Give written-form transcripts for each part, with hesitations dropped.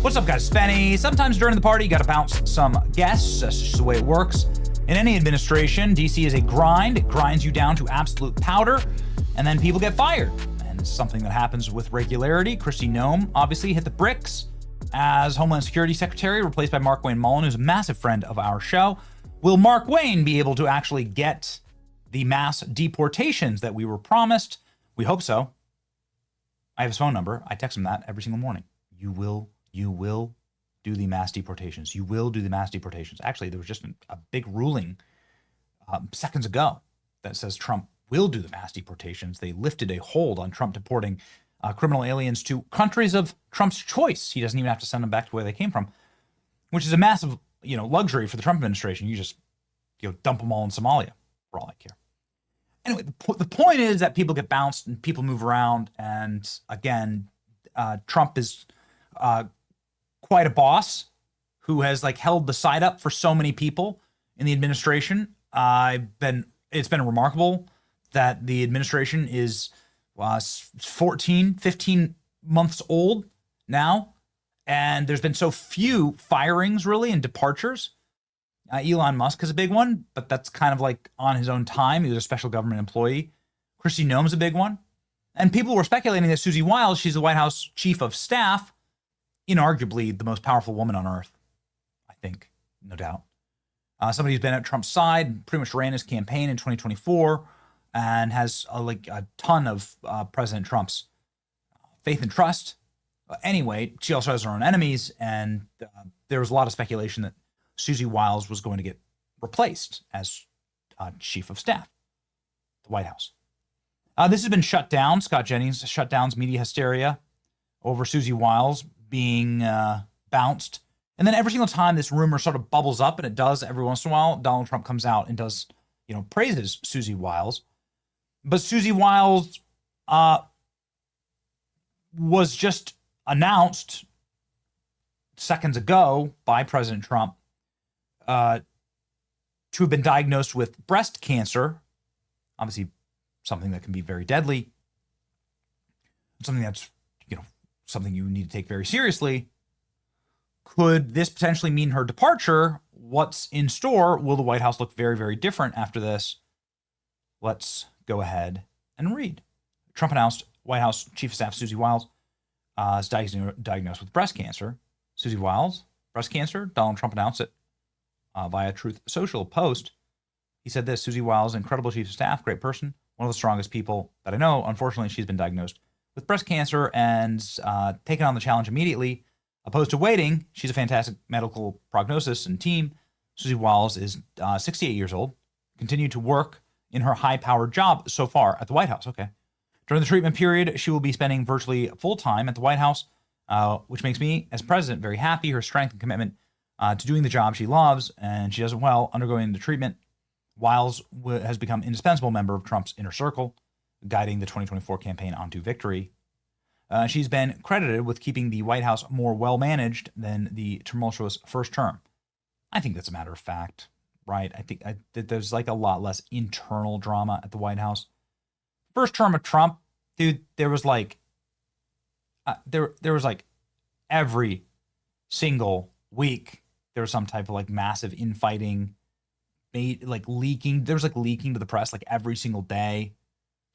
What's up, guys? Spenny. Sometimes during the party, you got to bounce some guests. That's just the way it works. In any administration, DC is a grind. It grinds you down to absolute powder, and then people get fired. And it's something that happens with regularity. Kristi Noem obviously hit the bricks as Homeland Security Secretary, replaced by Mark-Wayne Mullen, who's a massive friend of our show. Will Mark-Wayne be able to actually get the mass deportations that we were promised? We hope so. I have his phone number. I text him that every single morning. You will do the mass deportations. You will do the mass deportations. Actually, there was just a big ruling seconds ago that says Trump will do the mass deportations. They lifted a hold on Trump deporting criminal aliens to countries of Trump's choice. He doesn't even have to send them back to where they came from, which is a massive, luxury for the Trump administration. You just, dump them all in Somalia, for all I care. Anyway, the point is that people get bounced and people move around. And again, Trump is quite a boss who has held the side up for so many people in the administration. It's been remarkable that the administration is 15 months old now, and there's been so few firings really and departures. Elon Musk is a big one, but that's kind of on his own time. He was a special government employee. Kristi Noem's a big one. And people were speculating that Susie Wiles, she's the White House chief of staff, inarguably the most powerful woman on earth, I think, no doubt. Somebody who's been at Trump's side, pretty much ran his campaign in 2024, and has a ton of President Trump's faith and trust. Anyway, she also has her own enemies, and there was a lot of speculation that Susie Wiles was going to get replaced as chief of staff at the White House. This has been shut down. Scott Jennings shut down media hysteria over Susie Wiles being bounced. And then every single time this rumor sort of bubbles up, and it does every once in a while, Donald Trump comes out and does, praises Susie Wiles. But Susie Wiles was just announced seconds ago by President Trump to have been diagnosed with breast cancer, obviously something that can be very deadly, something that's, something you need to take very seriously. Could this potentially mean her departure? What's in store? Will the White House look very, very different after this? Let's go ahead and read. Trump announced White House Chief of Staff Susie Wiles is diagnosed with breast cancer. Susie Wiles, breast cancer. Donald Trump announced it via Truth Social post. He said this: Susie Wiles, incredible chief of staff, great person, one of the strongest people that I know. Unfortunately, she's been diagnosed with breast cancer and taken on the challenge immediately. Opposed to waiting, she's a fantastic medical prognosis and team. Susie Wiles is 68 years old, continued to work in her high-powered job so far at the White House. Okay. During the treatment period, she will be spending virtually full-time at the White House, which makes me, as president, very happy. Her strength and commitment to doing the job she loves, and she does it well. Undergoing the treatment, Wiles has become an indispensable member of Trump's inner circle, guiding the 2024 campaign onto victory. She's been credited with keeping the White House more well-managed than the tumultuous first term. I think that's a matter of fact, right? I think that there's a lot less internal drama at the White House. First term of Trump, dude, there was every single week there was some type of massive infighting, leaking. There was leaking to the press every single day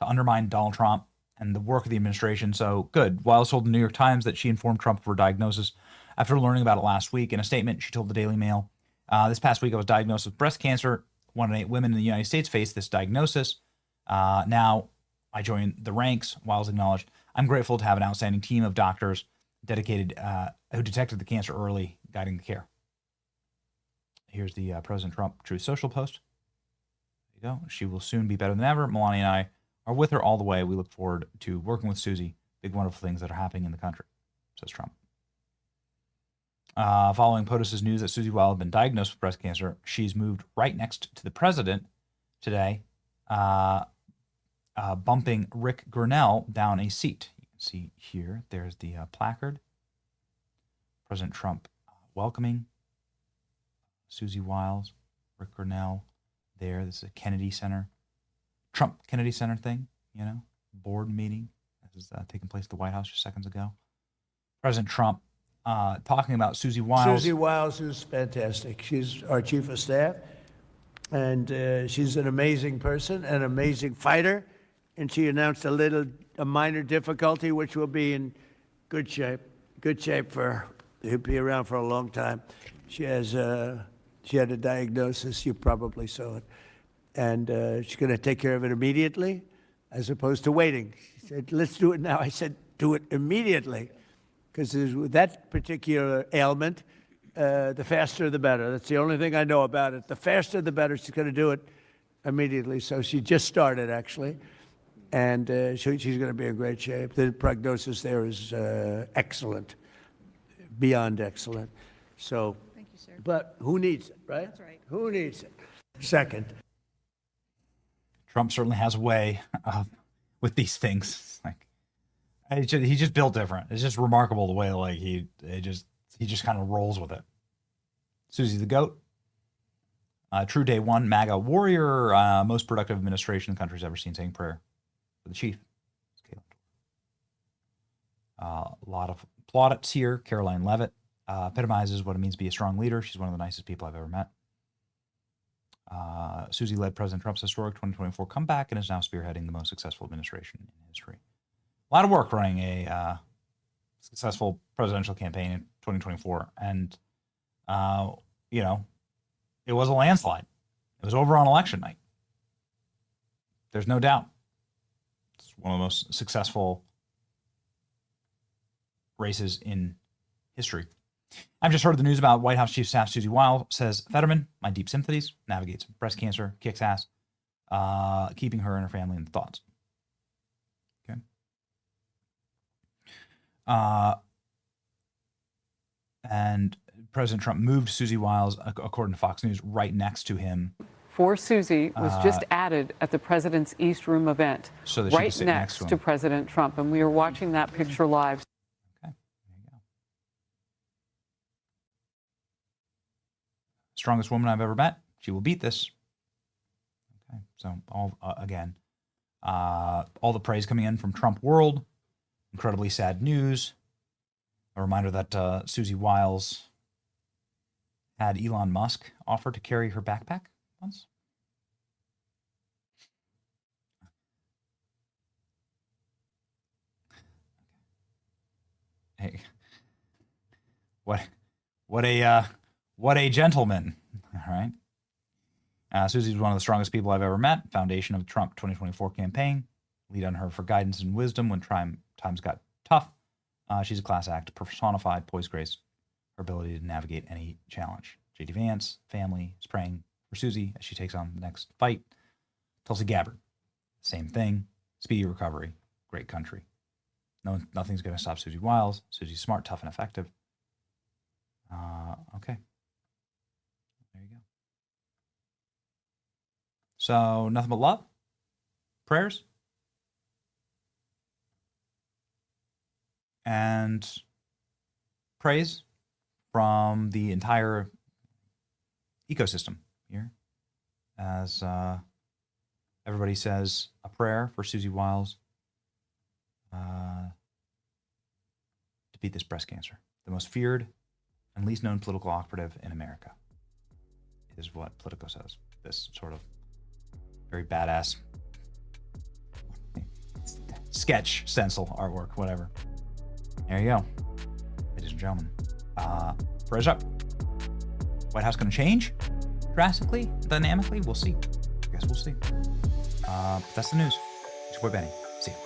to undermine Donald Trump and the work of the administration. So good. Wiles told the New York Times that she informed Trump of her diagnosis after learning about it last week. In a statement, she told the Daily Mail, this past week I was diagnosed with breast cancer. 1 in 8 women in the United States face this diagnosis. Now I joined the ranks. Wiles acknowledged, I'm grateful to have an outstanding team of doctors dedicated who detected the cancer early, guiding the care. Here's the President Trump Truth Social post. There you go. She will soon be better than ever. Melania and I are with her all the way. We look forward to working with Susie. Big, wonderful things that are happening in the country, says Trump. Following POTUS's news that Susie Wiles had been diagnosed with breast cancer, she's moved right next to the president today, bumping Rick Grenell down a seat. You can see here, there's the placard. President Trump welcoming Susie Wiles, Rick Grenell there. This is a Kennedy Center, Trump Kennedy Center thing, board meeting. This is taking place at the White House just seconds ago. President Trump talking about Susie Wiles. Susie Wiles is fantastic. She's our chief of staff, and she's an amazing person, an amazing fighter, and she announced a minor difficulty, which will be in good shape for, he'll be around for a long time. She had a diagnosis, you probably saw it, and she's going to take care of it immediately, as opposed to waiting. She said, let's do it now. I said, do it immediately, because with that particular ailment, the faster the better. That's the only thing I know about it. The faster the better. She's going to do it immediately. So she just started, actually, and she's going to be in great shape. The prognosis there is excellent, beyond excellent. So, thank you, sir. But who needs it, right? That's right. Who needs it? Second. Trump certainly has a way with these things. Like, he's just built different. It's just remarkable the way like he just kind of rolls with it. Susie the Goat, true day one MAGA warrior, most productive administration the country's ever seen, saying prayer for the chief. A lot of plaudits here. Caroline Leavitt epitomizes what it means to be a strong leader. She's one of the nicest people I've ever met. Susie led President Trump's historic 2024 comeback and is now spearheading the most successful administration in history. A lot of work running a successful presidential campaign in 2024. And, it was a landslide. It was over on election night. There's no doubt. It's one of the most successful races in history. I've just heard the news about White House Chief of Staff Susie Wiles says, Fetterman, my deep sympathies, navigates breast cancer, kicks ass, keeping her and her family in thoughts. Okay. And President Trump moved Susie Wiles, according to Fox News, right next to him. For Susie was just added at the President's East Room event, so that she right next to President Trump. And we are watching that picture live. Okay, there you go. Strongest woman I've ever met. She will beat this. Okay, so again, all the praise coming in from Trump world. Incredibly sad news. A reminder that Susie Wiles had Elon Musk offer to carry her backpack once. Hey, what a gentleman! All right. Susie's one of the strongest people I've ever met. Foundation of the Trump 2024 campaign. Lead on her for guidance and wisdom when times got tough. She's a class act, personified, poised grace, her ability to navigate any challenge. J.D. Vance, family, is praying for Susie as she takes on the next fight. Tulsi Gabbard, same thing. Speedy recovery, great country. Nothing's going to stop Susie Wiles. Susie's smart, tough, and effective. Okay. There you go. So, nothing but love, prayers, and praise from the entire ecosystem here, as everybody says a prayer for Susie Wiles to beat this breast cancer. The most feared and least known political operative in America is what Politico says. This sort of very badass sketch, stencil, artwork, whatever. There you go, ladies and gentlemen. Prayers up. White House going to change drastically, dynamically? We'll see. I guess we'll see. That's the news. It's your boy Benny. See you.